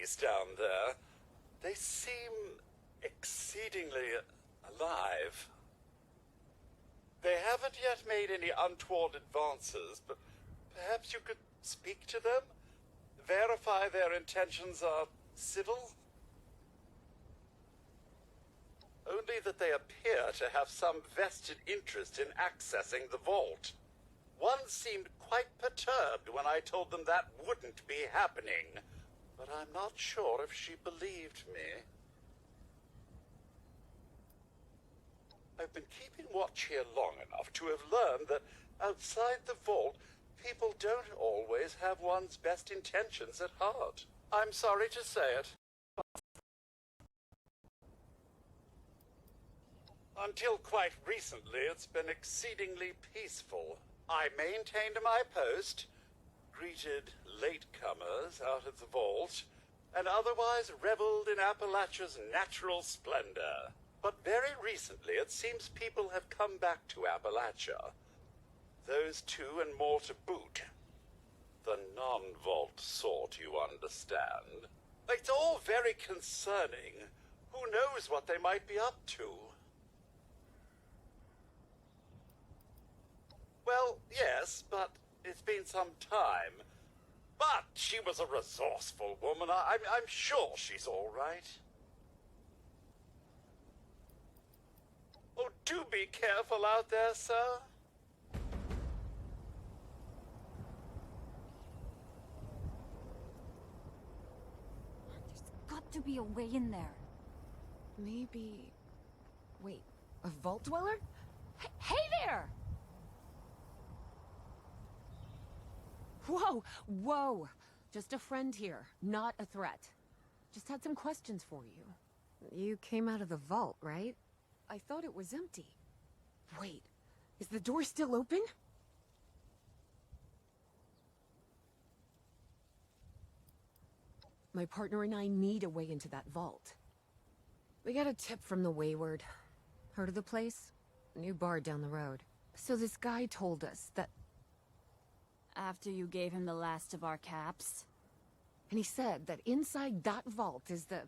bodies down there. They seem exceedingly alive. They haven't yet made any untoward advances, but perhaps you could speak to them? Verify their intentions are civil? Only that they appear to have some vested interest in accessing the vault. One seemed quite perturbed when I told them that wouldn't be happening, but I'm not sure if she believed me. I've been keeping watch here long enough to have learned that outside the vault, people don't always have one's best intentions at heart. I'm sorry to say it. Until quite recently, it's been exceedingly peaceful. I maintained my post, greeted latecomers out of the vault, and otherwise reveled in Appalachia's natural splendor. But very recently, it seems people have come back to Appalachia. Those two and more to boot. The non-vault sort, you understand. It's all very concerning. Who knows what they might be up to? Well, yes, but it's been some time. But she was a resourceful woman. I'm sure she's all right. Oh, do be careful out there, sir. There's got to be a way in there. Maybe... Wait, a vault dweller? Hey there! Whoa, whoa! Just a friend here, not a threat. Just had some questions for you. You came out of the vault, right? I thought it was empty. Wait, is the door still open? My partner and I need a way into that vault. We got a tip from the Wayward. Heard of the place? New bar down the road. So this guy told us that... After you gave him the last of our caps? And he said that inside that vault is the...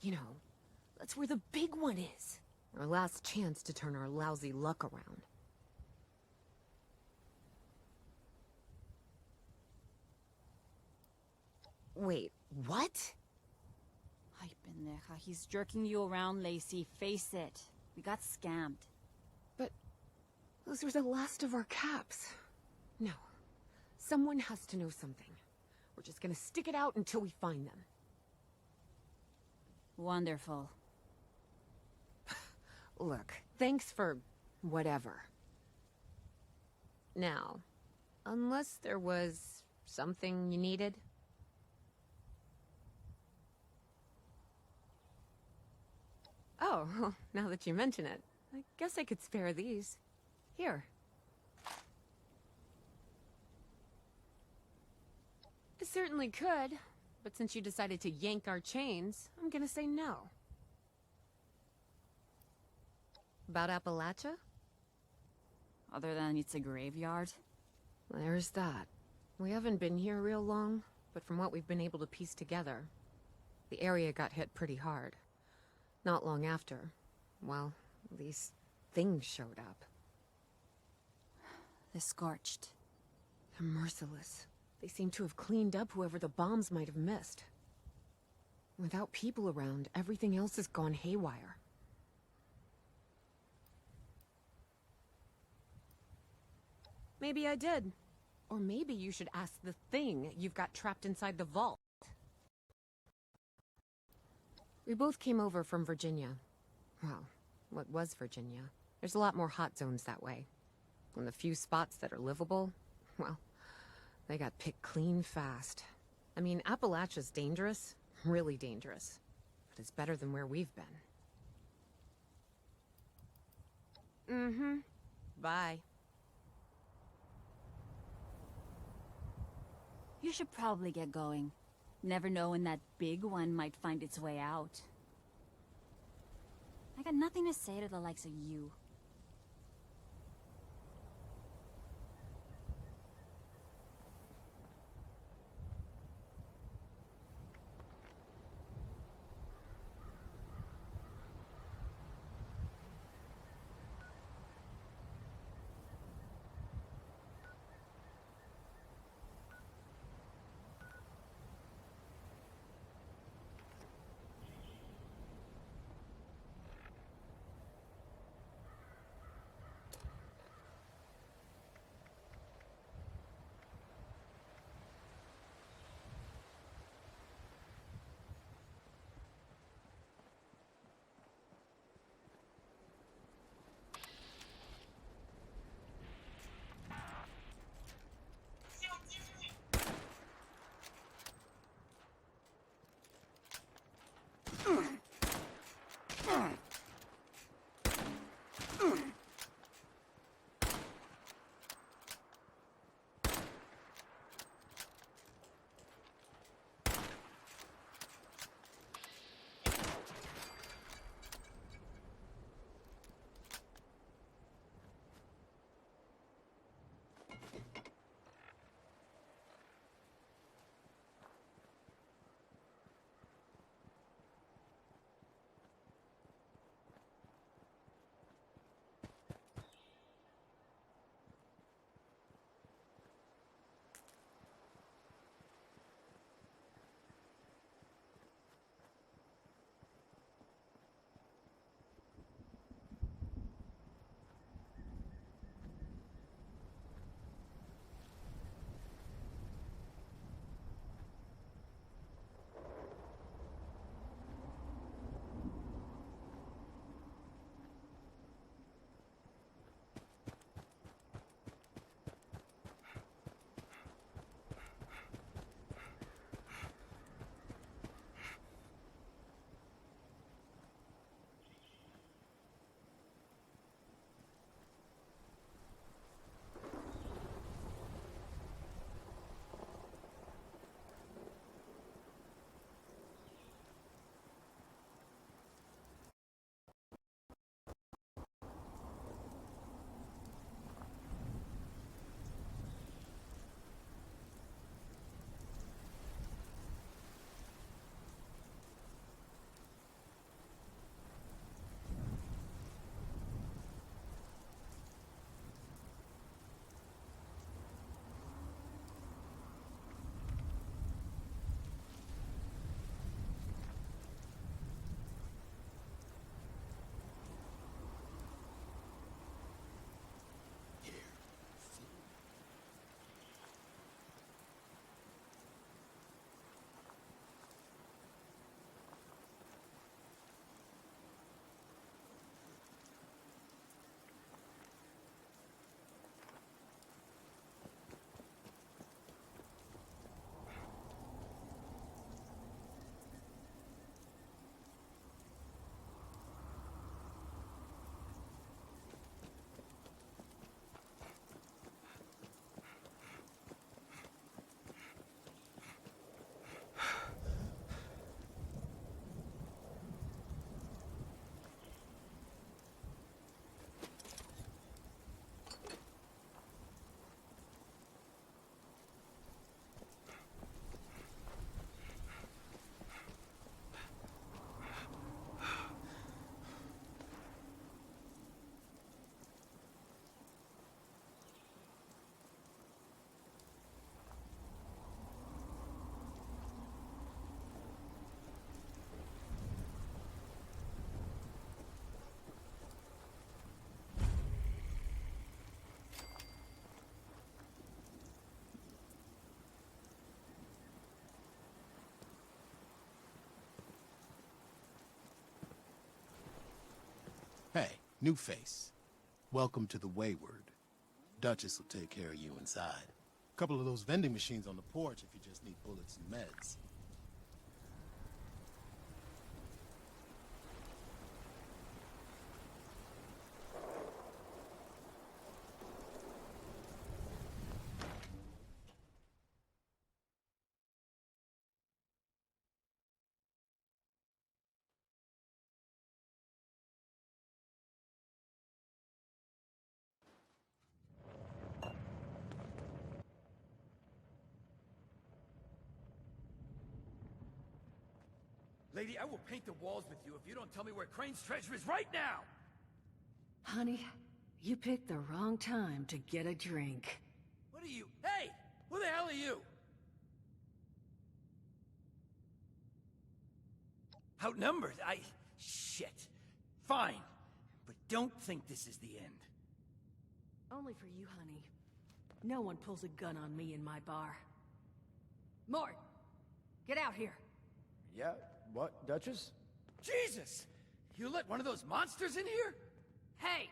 You know, that's where the big one is. Our last chance to turn our lousy luck around. Wait, what? Ay, pendeja. He's jerking you around, Lacey. Face it. We got scammed. But those were the last of our caps. No. Someone has to know something. We're just gonna stick it out until we find them. Wonderful. Look, thanks for... whatever. Now, unless there was something you needed... Oh, now that you mention it, I guess I could spare these. Here. I certainly could, but since you decided to yank our chains, I'm gonna say no. About Appalachia? Other than it's a graveyard? There's that. We haven't been here real long, but from what we've been able to piece together, the area got hit pretty hard. Not long after, well, these things showed up. The Scorched. They're merciless. They seem to have cleaned up whoever the bombs might have missed. Without people around, everything else has gone haywire. Maybe I did. Or maybe you should ask the thing you've got trapped inside the vault. We both came over from Virginia. Well, what was Virginia? There's a lot more hot zones that way. And the few spots that are livable, well, they got picked clean fast. I mean, Appalachia's dangerous, really dangerous. But it's better than where we've been. Mm-hmm. Bye. You should probably get going. Never know when that big one might find its way out. I got nothing to say to the likes of you. Hey, new face. Welcome to the Wayward. Duchess will take care of you inside. A couple of those vending machines on the porch if you just need bullets and meds. Lady, I will paint the walls with you if you don't tell me where Crane's treasure is right now! Honey, you picked the wrong time to get a drink. What are you? Hey! Who the hell are you? Outnumbered? Shit. Fine. But don't think this is the end. Only for you, honey. No one pulls a gun on me in my bar. Mort! Get out here! Yeah? What, Duchess? Jesus! You let one of those monsters in here? Hey!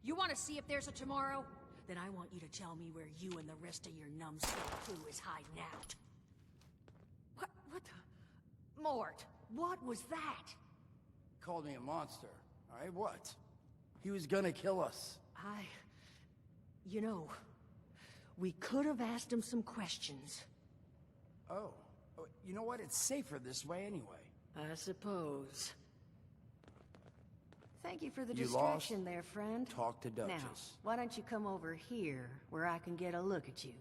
You want to see if there's a tomorrow? Then I want you to tell me where you and the rest of your numbskull crew is hiding out. What the... Mort, what was that? Called me a monster. Alright, what? He was gonna kill us. You know, we could have asked him some questions. Oh. You know what? It's safer this way anyway. I suppose. Thank you for the You distraction lost? there, friend. Talk to Duchess. Now, why don't you come over here, where I can get a look at you?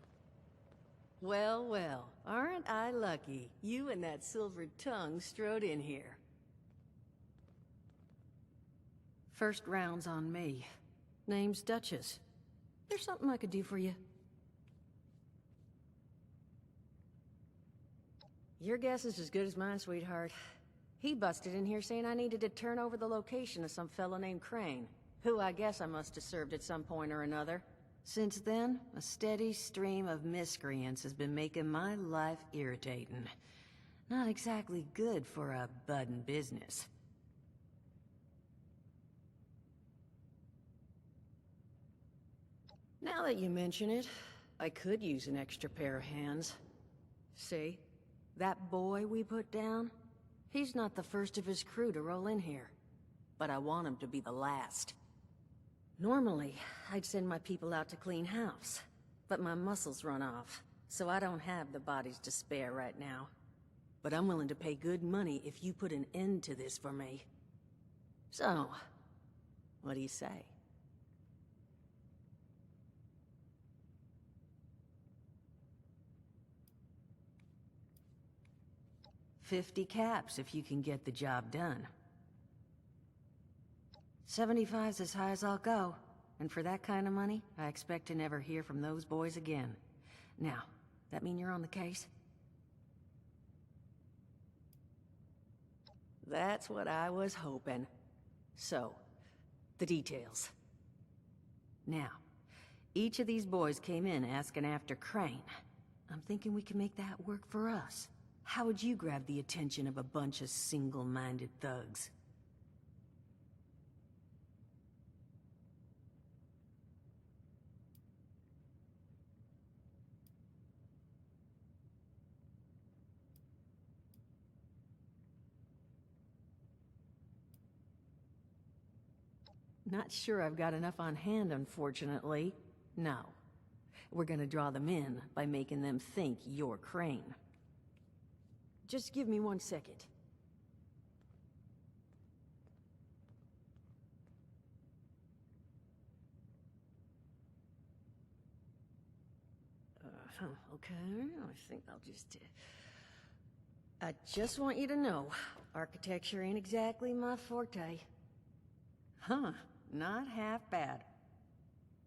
Well, well, aren't I lucky? You and that silver tongue strode in here. First round's on me. Name's Duchess. There's something I could do for you. Your guess is as good as mine, sweetheart. He busted in here saying I needed to turn over the location of some fellow named Crane, who I guess I must have served at some point or another. Since then, a steady stream of miscreants has been making my life irritating. Not exactly good for a budding business. Now that you mention it, I could use an extra pair of hands. See? That boy we put down? He's not the first of his crew to roll in here. But I want him to be the last. Normally, I'd send my people out to clean house. But my muscles run off, so I don't have the bodies to spare right now. But I'm willing to pay good money if you put an end to this for me. So, what do you say? $50 caps if you can get the job done. 75's as high as I'll go. And for that kind of money, I expect to never hear from those boys again. Now, that mean you're on the case? That's what I was hoping. So, the details. Now, each of these boys came in asking after Crane. I'm thinking we can make that work for us. How would you grab the attention of a bunch of single-minded thugs? Not sure I've got enough on hand, unfortunately. No. We're gonna draw them in by making them think you're Crane. Just give me 1 second. Okay, I think I'll just... I just want you to know, architecture ain't exactly my forte. Huh, not half bad.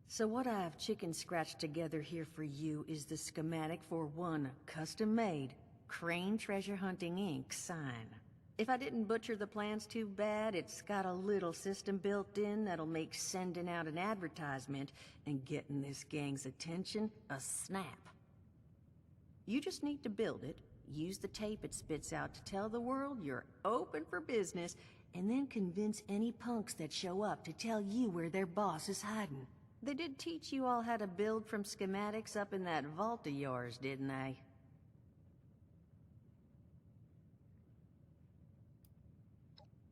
So what I've chicken scratched together here for you is the schematic for one custom-made Crane Treasure Hunting Inc. sign. If I didn't butcher the plans too bad, it's got a little system built in that'll make sending out an advertisement and getting this gang's attention a snap. You just need to build it, use the tape it spits out to tell the world you're open for business, and then convince any punks that show up to tell you where their boss is hiding. They did teach you all how to build from schematics up in that vault of yours, didn't they?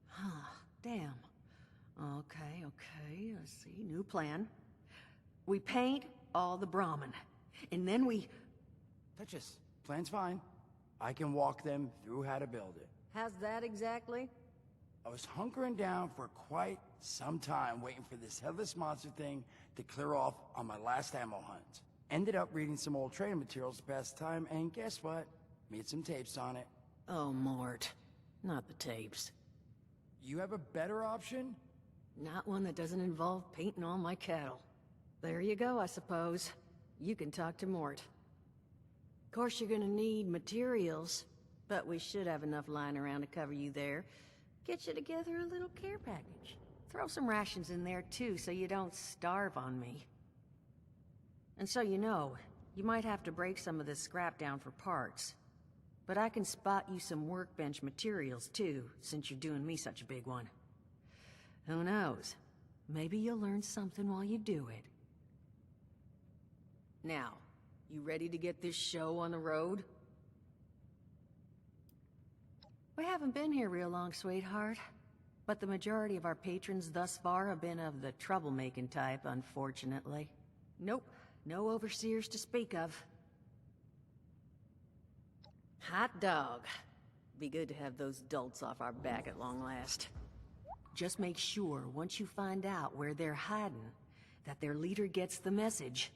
Huh, damn. Okay, let's see, new plan. We paint all the Brahmin, and then we... Duchess, plan's fine. I can walk them through how to build it. How's that exactly? I was hunkering down for quite some time waiting for this headless monster thing to clear off on my last ammo hunt. Ended up reading some old training materials to pass the time, and guess what? Made some tapes on it. Oh, Mort. Not the tapes. You have a better option? Not one that doesn't involve painting all my cattle. There you go, I suppose. You can talk to Mort. Of course you're gonna need materials, but we should have enough lying around to cover you there. Get you together a little care package. Throw some rations in there too, so you don't starve on me. And so you know, you might have to break some of this scrap down for parts. But I can spot you some workbench materials too, since you're doing me such a big one. Who knows? Maybe you'll learn something while you do it. Now, you ready to get this show on the road? We haven't been here real long, sweetheart. But the majority of our patrons thus far have been of the troublemaking type, unfortunately. Nope, no overseers to speak of. Hot dog. Be good to have those dolts off our back at long last. Just make sure, once you find out where they're hiding, that their leader gets the message.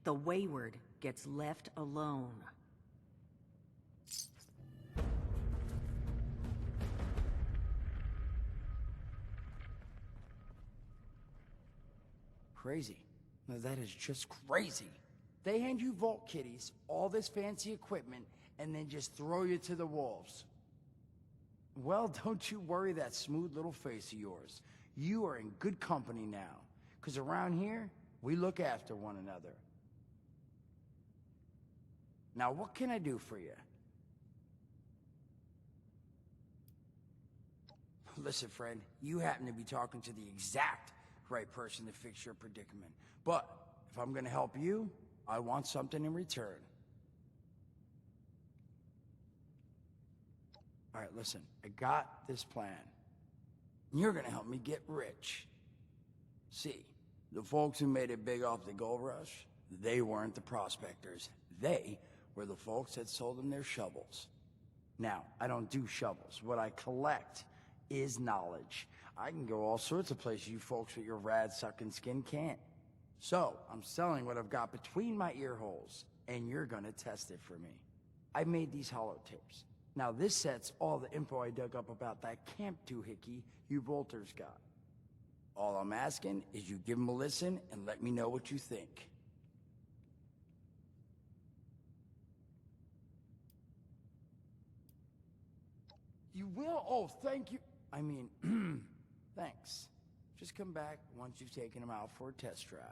The wayward gets left alone. Crazy. Now that is just crazy. They hand you vault kitties, all this fancy equipment, and then just throw you to the wolves. Well, don't you worry that smooth little face of yours. You are in good company now. 'Cause around here, we look after one another. Now, what can I do for you? Listen, friend, you happen to be talking to the exact right person to fix your predicament. But if I'm gonna help you, I want something in return. All right, listen, I got this plan. You're gonna help me get rich. See, the folks who made it big off the gold rush, they weren't the prospectors. They were the folks that sold them their shovels. Now, I don't do shovels. What I collect is knowledge. I can go all sorts of places you folks with your rad-sucking skin can't. So, I'm selling what I've got between my ear holes, and you're gonna test it for me. I made these holotapes. Now this set's all the info I dug up about that camp doohickey you bolters got. All I'm asking is you give them a listen and let me know what you think. You will? Oh, thank you. I mean, thanks. Just come back once you've taken them out for a test drive.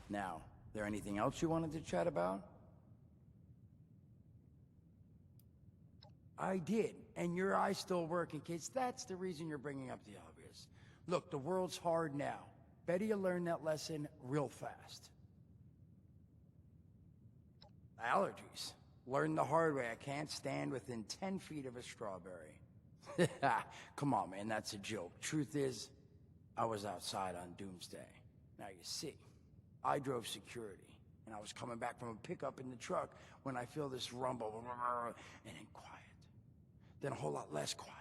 Now, there anything else you wanted to chat about? I did, and your eyes still working, kids. That's the reason you're bringing up the obvious. Look, the world's hard now. Better you learn that lesson real fast. Allergies. Learned the hard way. I can't stand within 10 feet of a strawberry. Come on, man, that's a joke. Truth is, I was outside on Doomsday. Now you see, I drove security, and I was coming back from a pickup in the truck when I feel this rumble, and then quiet. Then a whole lot less quiet.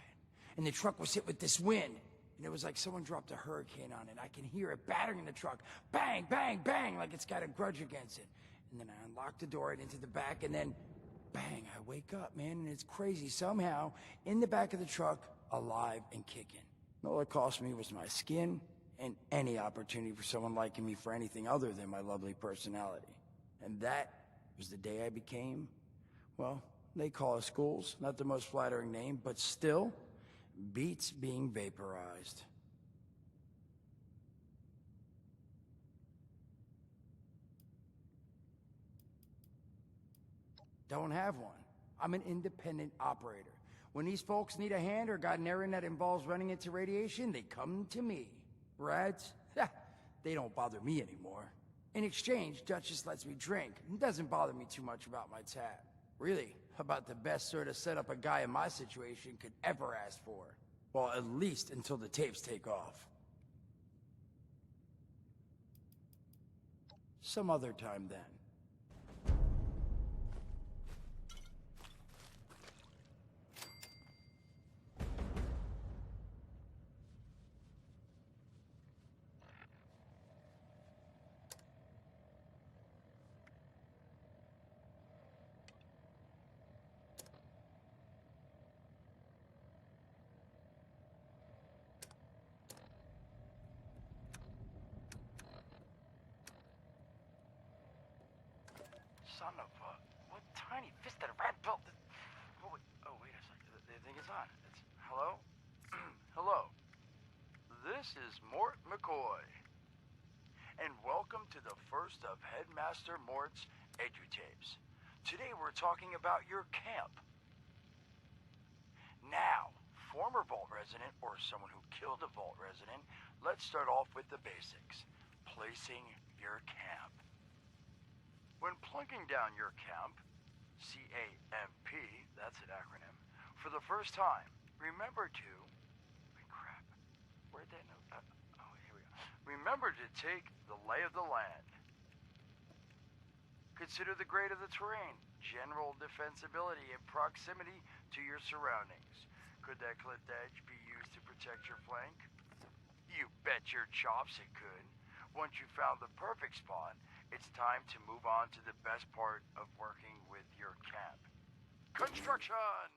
And the truck was hit with this wind, and it was like someone dropped a hurricane on it. I can hear it battering the truck. Bang, bang, bang, like it's got a grudge against it. And then I unlocked the door and into the back, and then bang, I wake up, man, and it's crazy. Somehow, in the back of the truck, alive and kicking. All it cost me was my skin and any opportunity for someone liking me for anything other than my lovely personality. And that was the day I became, well, they call us schools, not the most flattering name, but still, beats being vaporized. Don't have one. I'm an independent operator. When these folks need a hand or got an errand that involves running into radiation, they come to me. Rats? They don't bother me anymore. In exchange, Duchess lets me drink and doesn't bother me too much about my tab. Really, about the best sort of setup a guy in my situation could ever ask for. Well, at least until the tapes take off. Some other time then. Son of a... What tiny fisted rat built this... Oh, wait a second. The thing is on. It's... Hello? Hello. This is Mort McCoy. And welcome to the first of Headmaster Mort's edutapes. Today we're talking about your camp. Now, former Vault resident or someone who killed a Vault resident, let's start off with the basics. Placing your camp. When plunking down your camp, CAMP, that's an acronym, for the first time, remember to... Wait, crap. Where'd that note... oh, here we go. Remember to take the lay of the land. Consider the grade of the terrain, general defensibility, and proximity to your surroundings. Could that cliff edge be used to protect your flank? You bet your chops it could. Once you found the perfect spot, it's time to move on to the best part of working with your camp. Construction!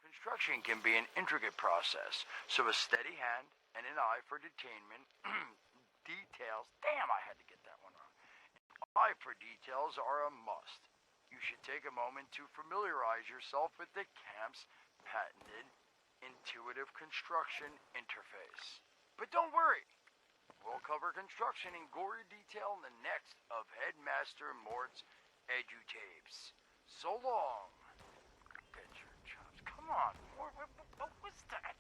Construction can be an intricate process, so a steady hand and an eye for detainment, details, damn I had to get that one wrong, eye for details are a must. You should take a moment to familiarize yourself with the camp's patented intuitive construction interface. But don't worry, we'll cover construction in gory detail in the next of Headmaster Mort's edutapes. So long. Come on, what was that?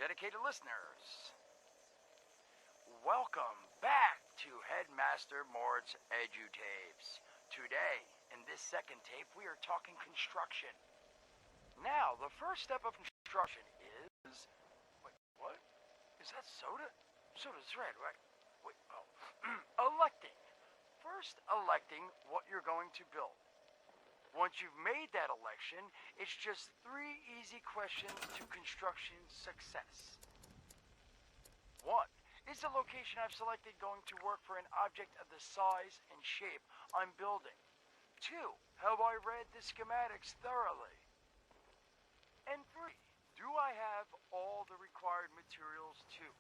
dedicated listeners. Welcome back to Headmaster Mort's Edutapes. Today, in this second tape, we are talking construction. Now, the first step of construction is... Wait, what? Is that soda? Soda's red, right? Wait, oh. Electing. First, electing what you're going to build. Once you've made that election, it's just 3 easy questions to construction success. 1. Is the location I've selected going to work for an object of the size and shape I'm building? 2. Have I read the schematics thoroughly? And 3. Do I have all the required materials too?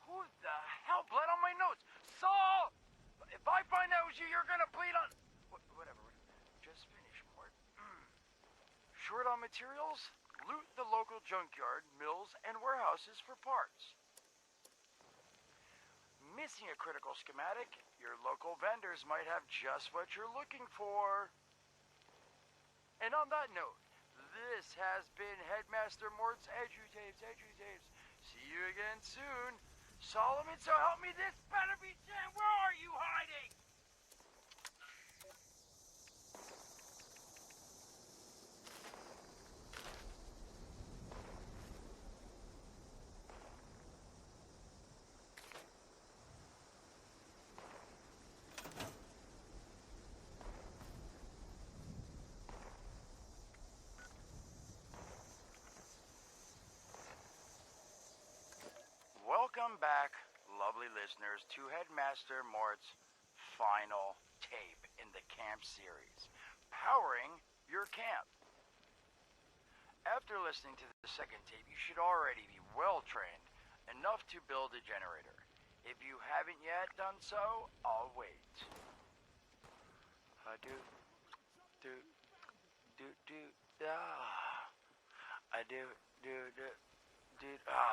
Who the hell bled on my notes? Saul! If I find out it was you, you're gonna bleed on... Whatever. Just finish, Mort. Short on materials? Loot the local junkyard, mills, and warehouses for parts. Missing a critical schematic, your local vendors might have just what you're looking for. And on that note, this has been Headmaster Mort's Edutapes. See you again soon. Solomon, so help me, this better be Sam. Where are you hiding? Welcome back, lovely listeners, to Headmaster Mort's final tape in the camp series, Powering Your Camp. After listening to the second tape, you should already be well-trained enough to build a generator. If you haven't yet done so, I'll wait.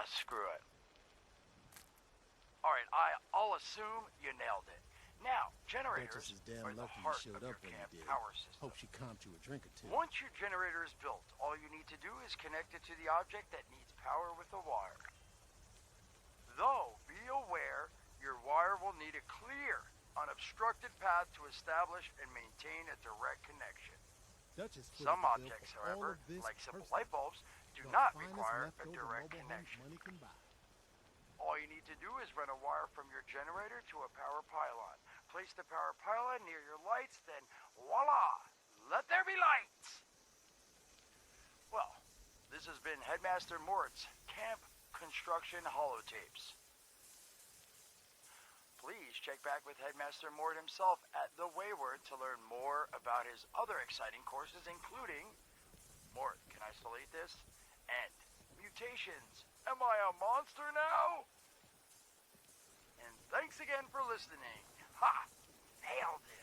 Screw it. Alright, I'll assume you nailed it. Now, generators Duchess is damn are the lucky you heart showed of your up when camp you did. power system. Hope she comped you a drink or two. Once your generator is built, all you need to do is connect it to the object that needs power with a wire. Though, be aware, your wire will need a clear, unobstructed path to establish and maintain a direct connection. Duchess footed Some the bill objects, for all however, of this like simple personally. light bulbs, do The not finest require a leftover direct mobile home connection. money can buy. All you need to do is run a wire from your generator to a power pylon. Place the power pylon near your lights, then voila! Let there be lights! Well, this has been Headmaster Mort's Camp Construction Holotapes. Please check back with Headmaster Mort himself at the Wayward to learn more about his other exciting courses, including Mort, can I still eat this? And mutations. Am I a monster now? And thanks again for listening. Ha! Nailed it.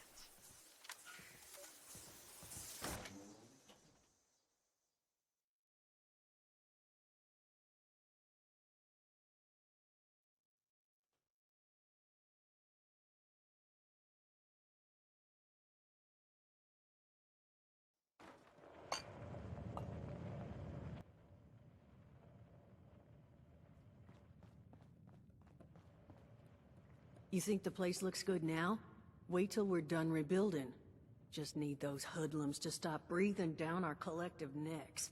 You think the place looks good now? Wait till we're done rebuilding. Just need those hoodlums to stop breathing down our collective necks.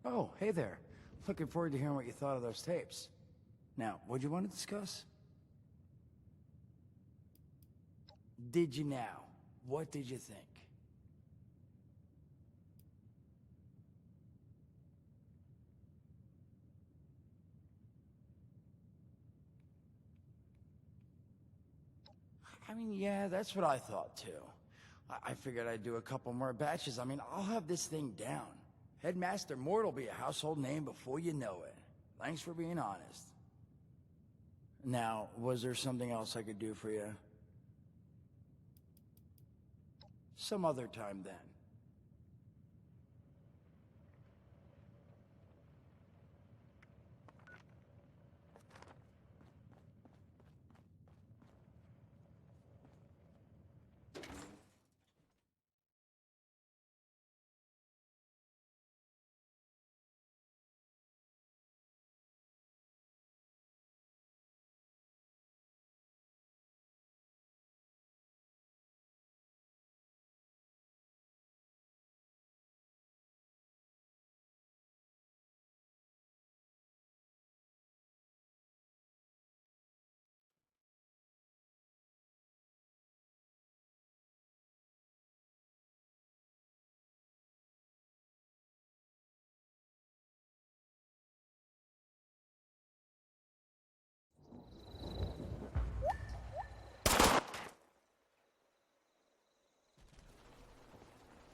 Oh, hey there. Looking forward to hearing what you thought of those tapes. Now, what'd you want to discuss? Did you now? What did you think? I mean, yeah, that's what I thought too. I figured I'd do a couple more batches. I mean, I'll have this thing down. Headmaster Mort will be a household name before you know it. Thanks for being honest. Now, was there something else I could do for you? Some other time then.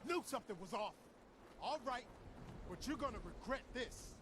Knew something was off. All right, but you're gonna regret this.